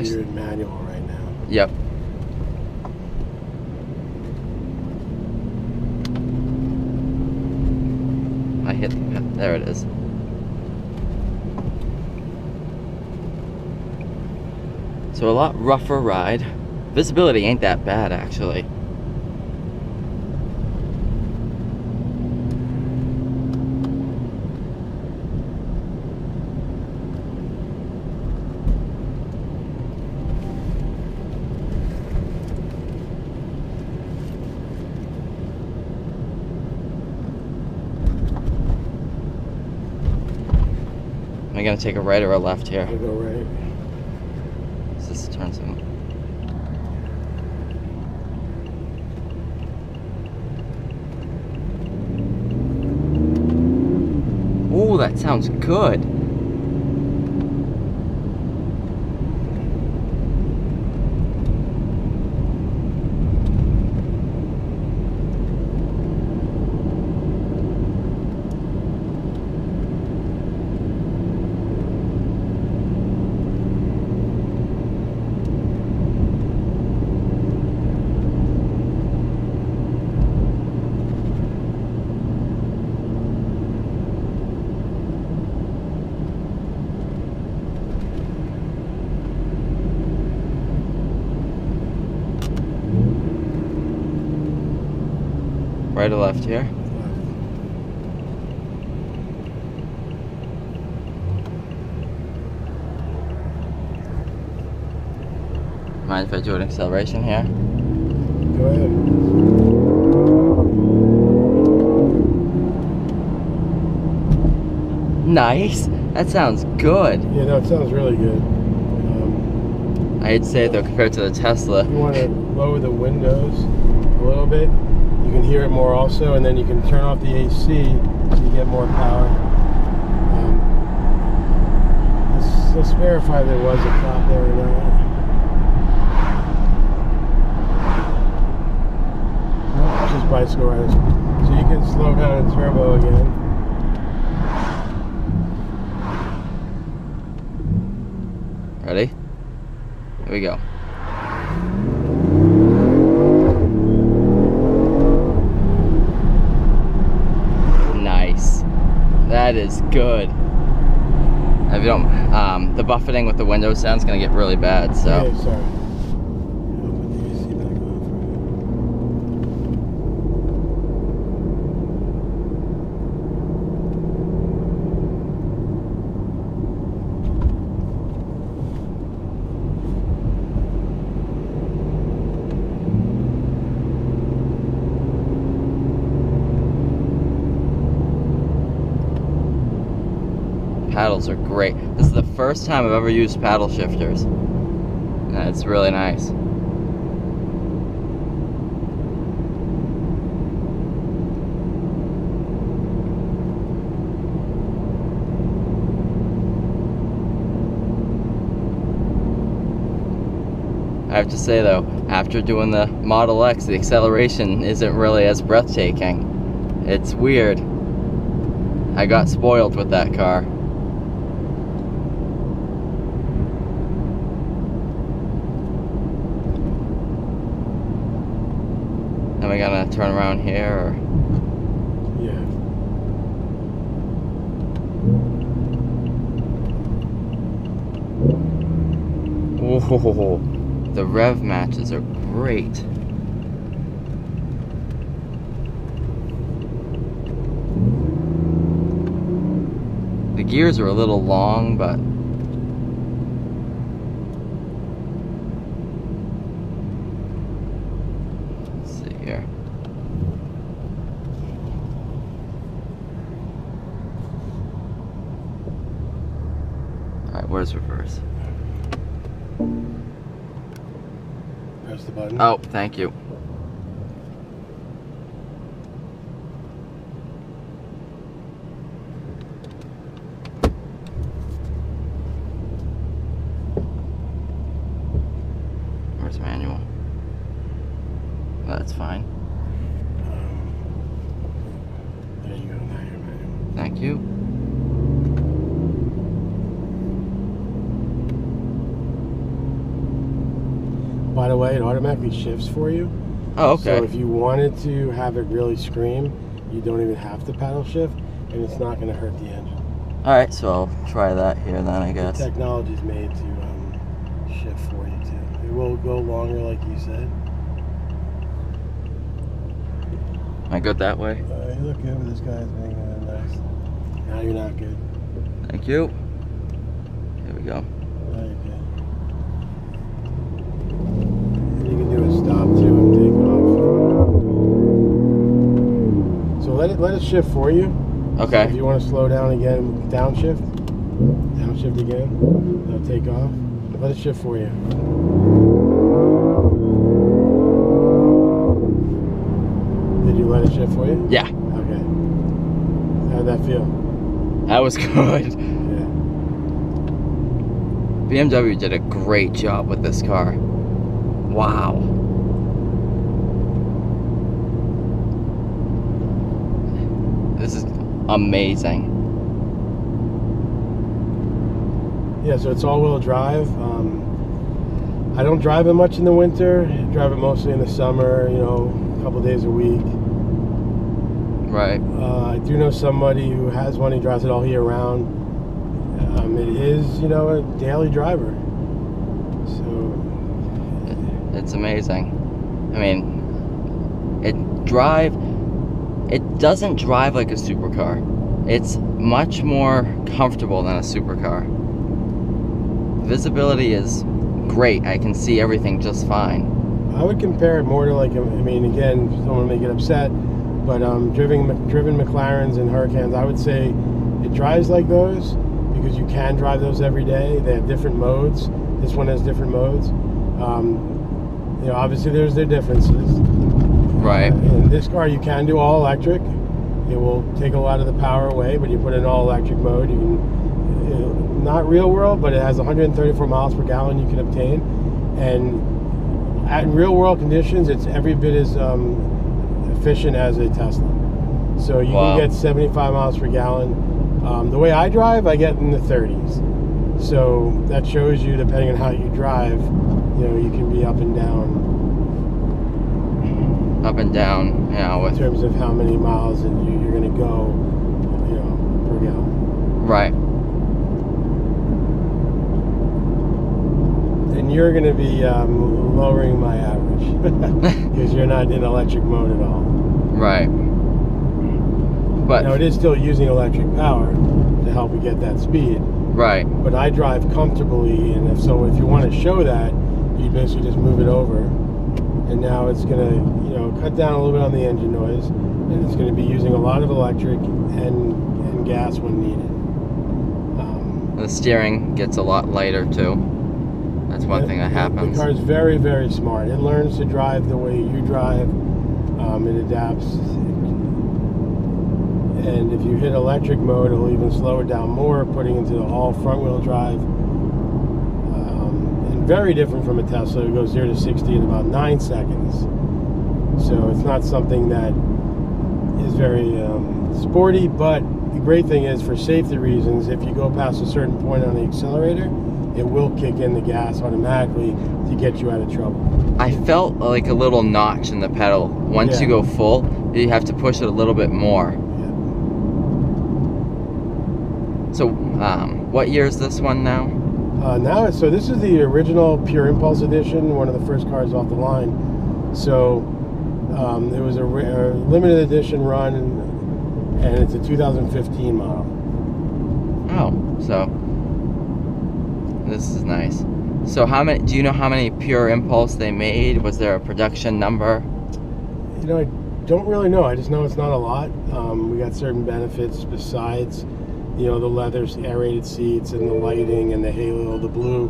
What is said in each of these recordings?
So you're in manual right now. Yep. I hit, there it is. So a lot rougher ride. Visibility ain't that bad, actually. Am I gonna take a right or a left here? I'll go right. This turns in. Oh, that sounds good. Right or left here? Mind if I do an acceleration here? Go ahead. Nice. That sounds good. Yeah, no, it sounds really good. I'd say though, compared to the Tesla. You want to lower the windows a little bit. You can hear it more also, and then you can turn off the AC so you get more power. Let's verify there was a cop there or not. No, it's just bicycle riders. So you can slow down in turbo again. Ready? Here we go. Nice. That is good. If you don't, the buffeting with the window sound's gonna get really bad, so. Okay, sorry. I'll put the AC back on for you. Paddles are great. This is the first time I've ever used paddle shifters. And it's really nice. I have to say though, after doing the Model X, the acceleration isn't really as breathtaking. It's weird. I got spoiled with that car. Am I gonna turn around here or? Yeah. Whoa, the rev matches are great. The gears are a little long, but let's see here. Alright, where's reverse? Press the button. Oh, thank you. Where's manual? That's fine. There you go. Now you're manual. Thank you. away, it automatically shifts for you. Oh, okay. So if you wanted to have it really scream, you don't even have to paddle shift, and it's not going to hurt the engine. All right, so I'll try that here then, I guess. The technology's made to shift for you too. It will go longer, like you said. Am I good that way? You look good, but this guy's being nice. Now you're not good. Thank you. Here we go. Now you're good. And you can do a stop too and take off. So let it shift for you. Okay. So if you want to slow down again, downshift again. Now take off. Let it shift for you. Did you let it shift for you? Yeah. Okay. How'd that feel? That was good. Yeah. BMW did a great job with this car. Wow. This is amazing. Yeah, so it's all-wheel drive. I don't drive it much in the winter. I drive it mostly in the summer, you know, a couple days a week. Right. I do know somebody who has one. He drives it all year round. It is, you know, a daily driver. So it's amazing. I mean, it doesn't drive like a supercar. It's much more comfortable than a supercar. Visibility is great. I can see everything just fine. I would compare it more to like, I mean, again, someone may get upset, but driven McLarens and Hurricanes, I would say it drives like those because you can drive those every day. They have different modes. This one has different modes. You know, obviously there's their differences. Right. In this car, you can do all electric. It will take a lot of the power away, but you put it in all electric mode. You can, not real world, but it has 134 miles per gallon you can obtain. And in real world conditions, it's every bit as efficient as a Tesla. So you can get 75 miles per gallon. The way I drive, I get in the 30s. So that shows you, depending on how you drive, you know, you can be up and down. Up and down, you know, In terms of how many miles and you're going to go, you know, per gallon. Right. And you're going to be lowering my average because you're not in electric mode at all. Right. But Now it is still using electric power to help you get that speed. right. But I drive comfortably, and if you want to show that, you basically just move it over, and now it's going to, you know, cut down a little bit on the engine noise, and it's going to be using a lot of electric and gas when needed. The steering gets a lot lighter too. That's one thing that happens. The car is very, very smart. It learns to drive the way you drive. It adapts. And if you hit electric mode, it'll even slow it down more, putting into the all front-wheel drive. And very different from a Tesla. It goes 0 to 60 in about 9 seconds. So it's not something that is very sporty, but the great thing is, for safety reasons, if you go past a certain point on the accelerator, it will kick in the gas automatically to get you out of trouble. I felt like a little notch in the pedal. Once you go full, you have to push it a little bit more. So, what year is this one now? So this is the original Pure Impulse edition, one of the first cars off the line. So it was a limited edition run, and it's a 2015 model. Oh, so this is nice. So do you know how many Pure Impulse they made? Was there a production number? You know, I don't really know. I just know it's not a lot. We got certain benefits besides, you know, the leather aerated seats and the lighting and the halo, the blue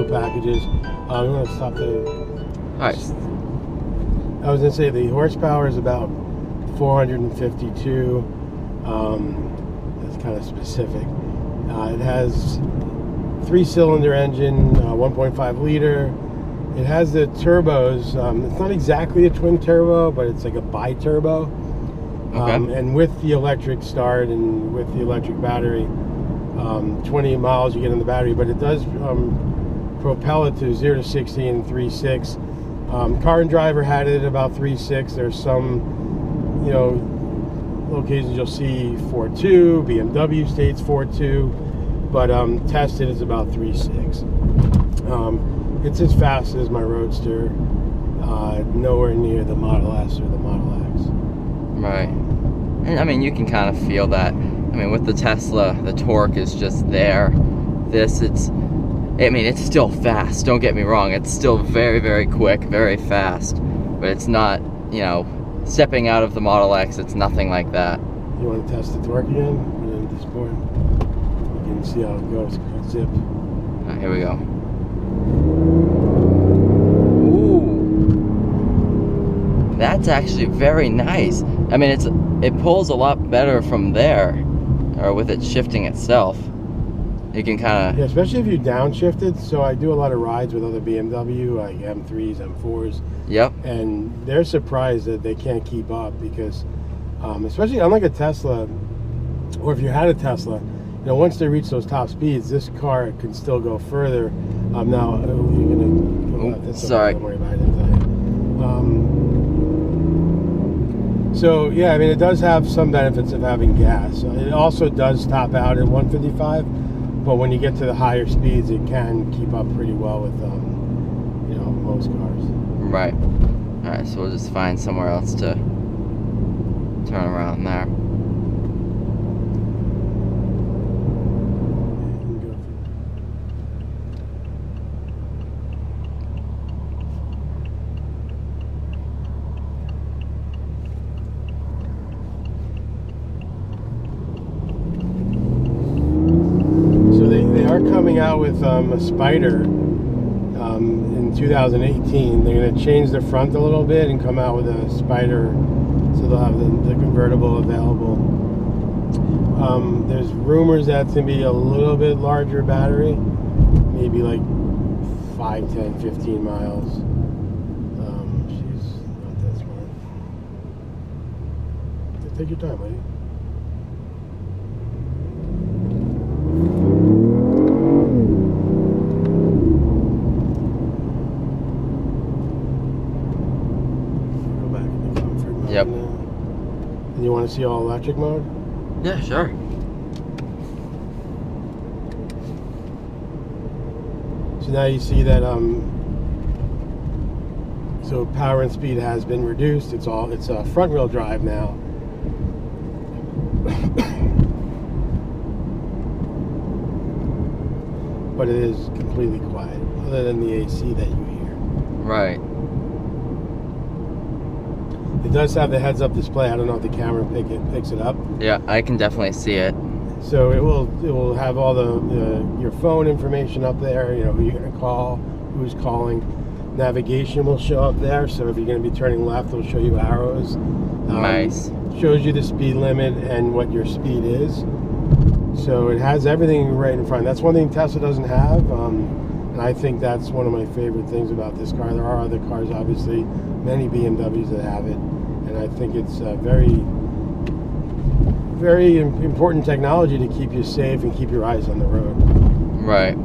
packages. You want to stop the... All right. I was going to say the horsepower is about 452. That's kind of specific. It has 3-cylinder engine, 1.5 liter. It has the turbos. It's not exactly a twin turbo, but it's like a bi-turbo. Okay. And with the electric start and with the electric battery, 20 miles you get in the battery, but it does propel it to 0 to 60 in 3.6. Car and Driver had it at about 3.6. There's some, you know, locations you'll see 4.2. BMW states 4.2, but tested is about 3.6. It's as fast as my Roadster. Nowhere near the Model S or the Model X. Right. And I mean, you can kind of feel that. I mean, with the Tesla, the torque is just there. This, I mean, it's still fast. Don't get me wrong. It's still very, very quick, very fast. But it's not, you know, stepping out of the Model X, it's nothing like that. You want to test the torque again? Put it at this point. You can see how it goes. Zip. All right, here we go. That's actually very nice. I mean, it pulls a lot better from there, or with it shifting itself. You can kind of... Yeah, especially if you downshifted. So I do a lot of rides with other BMW, like M3s, M4s. Yep. And they're surprised that they can't keep up because, especially unlike a Tesla, or if you had a Tesla, you know, once they reach those top speeds, this car can still go further. Now, you're going to go left. That's sorry. Okay, don't worry about it. So yeah, I mean, it does have some benefits of having gas. It also does top out at 155, but when you get to the higher speeds, it can keep up pretty well with, you know, most cars. Right. All right, so we'll just find somewhere else to turn around there. Coming out with a Spider in 2018. They're going to change the front a little bit and come out with a Spider, so they'll have the convertible available. There's rumors that it's going to be a little bit larger battery, maybe like 5, 10, 15 miles. She's not that smart. Take your time, lady. Yep. And you want to see all electric mode? Yeah, sure. So now you see that so power and speed has been reduced. It's a front wheel drive now. But it is completely quiet, other than the AC that you hear. Right. It does have the heads-up display. I don't know if the camera picks it up. Yeah, I can definitely see it. So it will have all your phone information up there. You know, who you're going to call, who's calling. Navigation will show up there. So if you're going to be turning left, it'll show you arrows. Nice. Shows you the speed limit and what your speed is. So it has everything right in front. That's one thing Tesla doesn't have. And I think that's one of my favorite things about this car. There are other cars, obviously, many BMWs that have it. And I think it's very, very important technology to keep you safe and keep your eyes on the road. Right.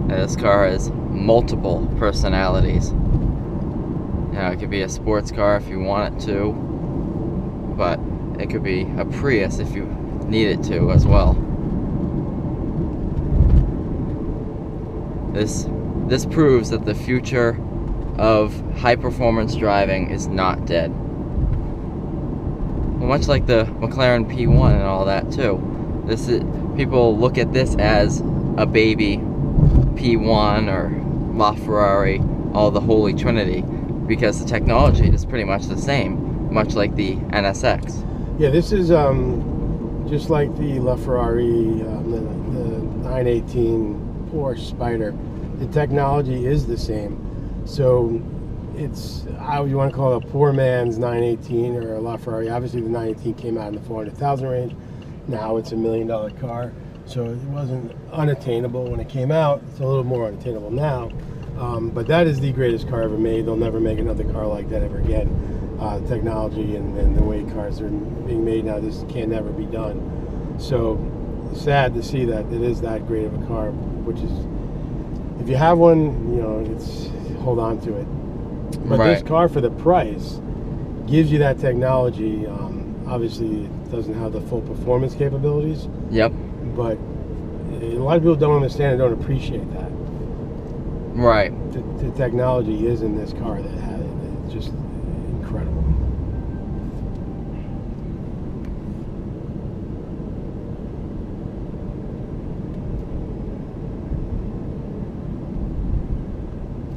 And this car has multiple personalities. You know, it could be a sports car if you want it to, but it could be a Prius if you need it to as well. This proves that the future of high performance driving is not dead. Well, much like the McLaren P1 and all that too. People look at this as a baby P1 or LaFerrari, all the Holy Trinity, because the technology is pretty much the same, much like the NSX. Yeah, this is just like the LaFerrari, the 918 Porsche Spider. The technology is the same. So it's, you want to call it a poor man's 918 or a LaFerrari. Obviously the 918 came out in the 400,000 range. Now it's $1 million car. So it wasn't unattainable when it came out. It's a little more unattainable now. But that is the greatest car ever made. They'll never make another car like that ever again. The technology and the way cars are being made now, this can never be done. So sad to see that it is that great of a car, which is, if you have one, you know, it's, hold on to it. But Right. this car, for the price, gives you that technology. Obviously, it doesn't have the full performance capabilities, Yep. but a lot of people don't understand and don't appreciate that. Right. The technology is in this car that had it. It's just incredible.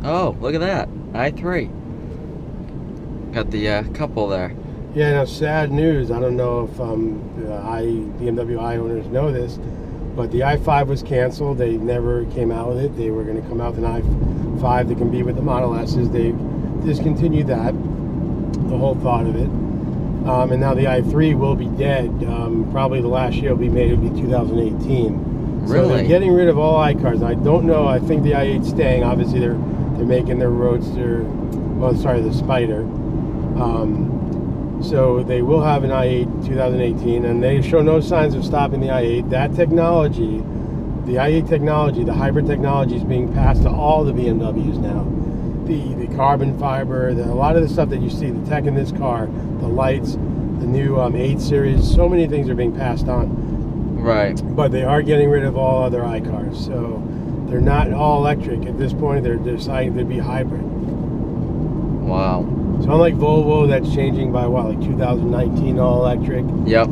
Oh, look at that. i3. Got the couple there. Yeah, now sad news. I don't know if BMW i owners know this, but the i5 was canceled. They never came out with it. They were going to come out with an i5 that can be with the Model S's. They discontinued that, the whole thought of it. And now the i3 will be dead. Probably the last year it'll be made will be 2018. So Really? they're getting rid of all i-cars. I don't know. I think the i8's staying. Obviously, they're making their Roadster. Well, sorry, the Spider. So they will have an i8 2018, and they show no signs of stopping the i8. That technology, the i8 technology, the hybrid technology, is being passed to all the BMWs now. The carbon fiber, a lot of the stuff that you see, the tech in this car, the lights, the new 8 Series, so many things are being passed on. Right. But they are getting rid of all other i-cars, so they're not all electric at this point. They're deciding to be hybrid. Wow. So unlike Volvo, that's changing by what, like 2019, all electric. Yep.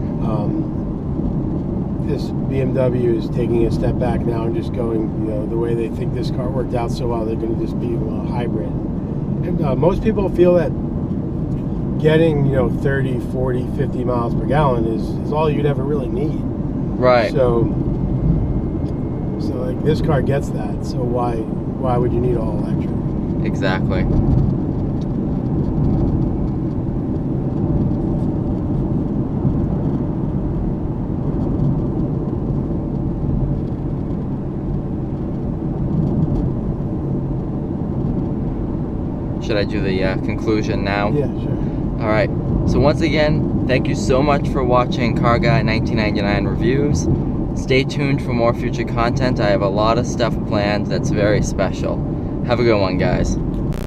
This BMW is taking a step back now and just going, you know, the way they think this car worked out so well, they're going to just be hybrid. And most people feel that getting, you know, 30, 40, 50 miles per gallon is all you'd ever really need. Right. So like this car gets that. So why would you need all electric? Exactly. Should I do the conclusion now? Yeah, sure. All right. So once again, thank you so much for watching Car Guy 1999 reviews. Stay tuned for more future content. I have a lot of stuff planned that's very special. Have a good one, guys.